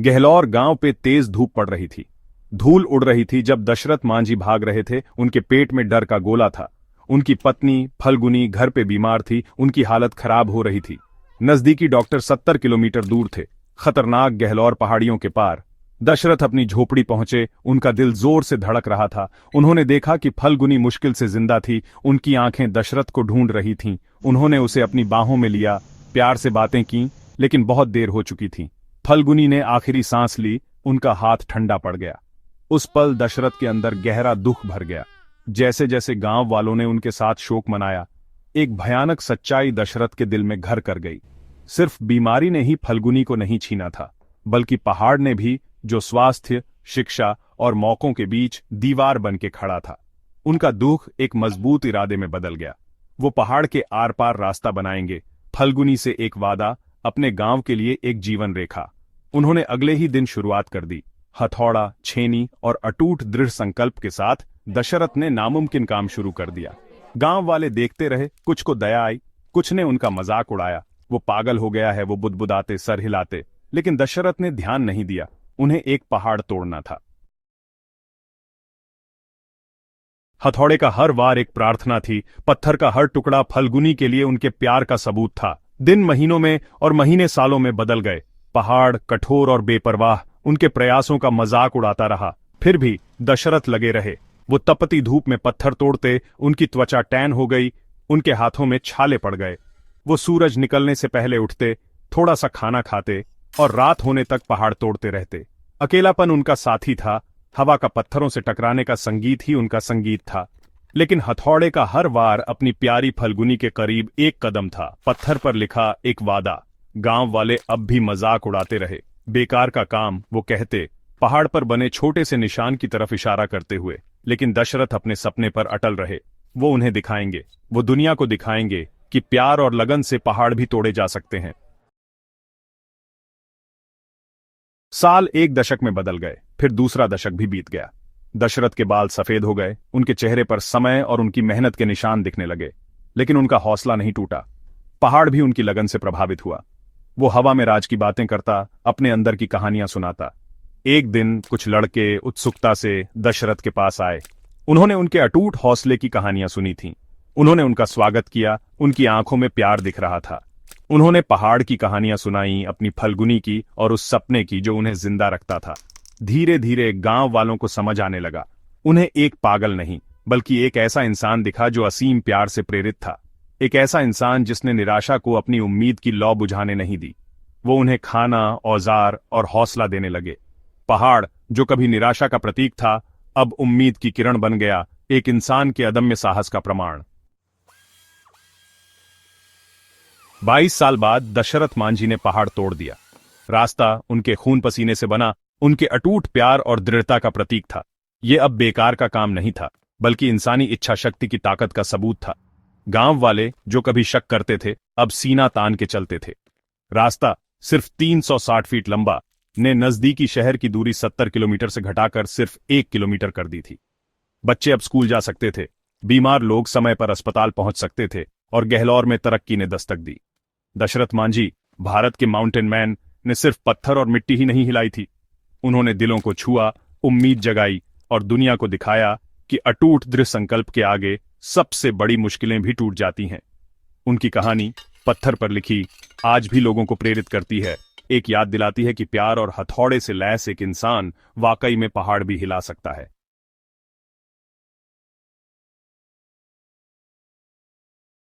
गहलौर गांव पे तेज धूप पड़ रही थी। धूल उड़ रही थी जब दशरथ मांझी भाग रहे थे। उनके पेट में डर का गोला था। उनकी पत्नी फल्गुनी घर पे बीमार थी। उनकी हालत खराब हो रही थी। नजदीकी डॉक्टर 70 किलोमीटर दूर थे, खतरनाक गहलौर पहाड़ियों के पार। दशरथ अपनी झोपड़ी पहुंचे। उनका दिल जोर से धड़क रहा था। उन्होंने देखा कि फल्गुनी मुश्किल से जिंदा थी। उनकी आंखें दशरथ को ढूंढ रही थीं। उन्होंने उसे अपनी बाहों में लिया, प्यार से बातें की, लेकिन बहुत देर हो चुकी थी। फल्गुनी ने आखिरी सांस ली। उनका हाथ ठंडा पड़ गया। उस पल दशरथ के अंदर गहरा दुख भर गया। जैसे जैसे गांव वालों ने उनके साथ शोक मनाया, एक भयानक सच्चाई दशरथ के दिल में घर कर गई। सिर्फ बीमारी ने ही फल्गुनी को नहीं छीना था, बल्कि पहाड़ ने भी, जो स्वास्थ्य, शिक्षा और मौकों के बीच दीवार बन के खड़ा था। उनका दुख एक मजबूत इरादे में बदल गया। वो पहाड़ के आर पार रास्ता बनाएंगे। फल्गुनी से एक वादा, अपने गांव के लिए एक जीवन रेखा। उन्होंने अगले ही दिन शुरुआत कर दी। हथौड़ा, छेनी और अटूट दृढ़ संकल्प के साथ दशरथ ने नामुमकिन काम शुरू कर दिया। गांव वाले देखते रहे। कुछ को दया आई, कुछ ने उनका मजाक उड़ाया। वो पागल हो गया है, वो बुदबुदाते, सर हिलाते। लेकिन दशरथ ने ध्यान नहीं दिया। उन्हें एक पहाड़ तोड़ना था। हथौड़े का हर वार एक प्रार्थना थी। पत्थर का हर टुकड़ा फल्गुनी के लिए उनके प्यार का सबूत था। दिन महीनों में और महीने सालों में बदल गए। पहाड़ कठोर और बेपरवाह उनके प्रयासों का मजाक उड़ाता रहा। फिर भी दशरथ लगे रहे। वो तपती धूप में पत्थर तोड़ते। उनकी त्वचा टैन हो गई, उनके हाथों में छाले पड़ गए। वो सूरज निकलने से पहले उठते, थोड़ा सा खाना खाते और रात होने तक पहाड़ तोड़ते रहते। अकेलापन उनका साथी था। हवा का पत्थरों से टकराने का संगीत ही उनका संगीत था। लेकिन हथौड़े का हर वार अपनी प्यारी फल्गुनी के करीब एक कदम था। पत्थर पर लिखा एक वादा। गांव वाले अब भी मजाक उड़ाते रहे। बेकार का काम, वो कहते, पहाड़ पर बने छोटे से निशान की तरफ इशारा करते हुए। लेकिन दशरथ अपने सपने पर अटल रहे। वो उन्हें दिखाएंगे, वो दुनिया को दिखाएंगे कि प्यार और लगन से पहाड़ भी तोड़े जा सकते हैं। साल एक दशक में बदल गए, फिर दूसरा दशक भी बीत गया। दशरथ के बाल सफेद हो गए। उनके चेहरे पर समय और उनकी मेहनत के निशान दिखने लगे। लेकिन उनका हौसला नहीं टूटा। पहाड़ भी उनकी लगन से प्रभावित हुआ। वो हवा में राज की बातें करता, अपने अंदर की कहानियां सुनाता। एक दिन कुछ लड़के उत्सुकता से दशरथ के पास आए। उन्होंने उनके अटूट हौसले की कहानियां सुनी थीं। उन्होंने उनका स्वागत किया। उनकी आंखों में प्यार दिख रहा था। उन्होंने पहाड़ की कहानियां सुनाई, अपनी फल्गुनी की और उस सपने की जो उन्हें जिंदा रखता था। धीरे धीरे गांव वालों को समझ आने लगा। उन्हें एक पागल नहीं, बल्कि एक ऐसा इंसान दिखा जो असीम प्यार से प्रेरित था। एक ऐसा इंसान जिसने निराशा को अपनी उम्मीद की लौ बुझाने नहीं दी। वो उन्हें खाना, औजार और हौसला देने लगे। पहाड़, जो कभी निराशा का प्रतीक था, अब उम्मीद की किरण बन गया, एक इंसान के अदम्य साहस का प्रमाण। 22 साल बाद दशरथ मांझी ने पहाड़ तोड़ दिया। रास्ता उनके खून पसीने से बना, उनके अटूट प्यार और दृढ़ता का प्रतीक था। यह अब बेकार का काम नहीं था, बल्कि इंसानी इच्छा शक्ति की ताकत का सबूत था। गांव वाले, जो कभी शक करते थे, अब सीना तान के चलते थे। रास्ता सिर्फ 360 फीट लंबा ने नजदीकी शहर की दूरी 70 किलोमीटर से घटाकर सिर्फ 1 किलोमीटर कर दी थी। बच्चे अब स्कूल जा सकते थे। बीमार लोग समय पर अस्पताल पहुंच सकते थे और गहलौर में तरक्की ने दस्तक दी। दशरथ मांझी, भारत के माउंटेन मैन, ने सिर्फ पत्थर और मिट्टी ही नहीं हिलाई थी। उन्होंने दिलों को छुआ, उम्मीद जगाई और दुनिया को दिखाया कि अटूट दृढ़ संकल्प के आगे सबसे बड़ी मुश्किलें भी टूट जाती हैं। उनकी कहानी, पत्थर पर लिखी, आज भी लोगों को प्रेरित करती है। एक याद दिलाती है कि प्यार और हथौड़े से लैस एक इंसान वाकई में पहाड़ भी हिला सकता है।